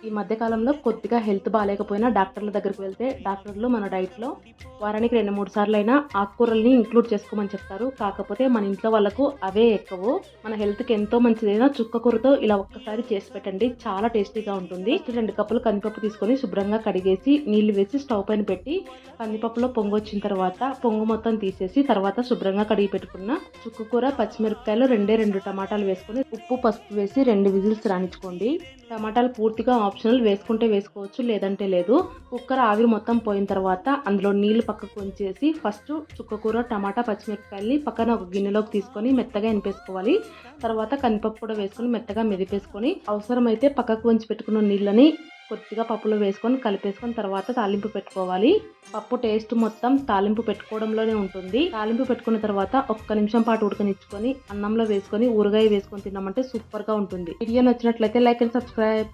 ఈ మధ్య కాలంలో కొద్దిగా హెల్త్ బాగాలేకపోయినా డాక్టర్ల దగ్గరికి వెళ్తే డాక్టర్లు మన డైట్లో వారానికి 2-3 సార్లు అయినా ఆకుకూరల్ని ఇంక్లూడ్ చేసుకోమని చెప్తారు. కాకపోతే మన ఇంట్లో వాళ్ళకు అవే ఎక్కువ. మన హెల్త్కి ఎంతో మంచిదైనా చుక్కకూరతో ఇలా ఒక్కసారి చేసి పెట్టండి, చాలా టేస్టీగా ఉంటుంది. 2 కప్పులు కందిపప్పు తీసుకొని శుభ్రంగా కడిగేసి నీళ్లు వేసి స్టవ్ పైన పెట్టి కందిపప్పులో పొంగు వచ్చిన తర్వాత పొంగు మొత్తం తీసేసి తర్వాత శుభ్రంగా కడిగి పెట్టుకున్న చుక్కకూర, పచ్చిమిరపకాయలు 2 టమాటాలు వేసుకొని ఉప్పు పసుపు వేసి 2 విజిల్స్ రానిచ్చుకోండి. టమాటాలు పూర్తిగా ఆప్షనల్, వేసుకుంటే వేసుకోవచ్చు లేదంటే లేదు. కుక్కర్ ఆవిరి మొత్తం పోయిన తర్వాత అందులో నీళ్లు పక్కకు ఉంచేసి ఫస్ట్ చుక్కకూర, టమాటా, పచ్చిమిరపకాయల్ని పక్కన ఒక గిన్నెలోకి తీసుకొని మెత్తగా ఎనిపేసుకోవాలి. తర్వాత కందిపప్పు కూడా వేసుకొని మెత్తగా మెదిపేసుకొని అవసరమైతే పక్కకు వంచి పెట్టుకున్న నీళ్ళని కొద్దిగా పప్పులో వేసుకొని కలిపేసుకొని తర్వాత తాలింపు పెట్టుకోవాలి. పప్పు టేస్ట్ మొత్తం తాలింపు పెట్టుకోవడంలోనే ఉంటుంది. తాలింపు పెట్టుకున్న తర్వాత 1 నిమిషం పాటు ఉడకనిచ్చుకొని అన్నంలో వేసుకొని ఊరగాయ వేసుకొని తిన్నామంటే సూపర్గా ఉంటుంది. వీడియో నచ్చినట్లయితే లైక్ అండ్ సబ్స్క్రైబ్.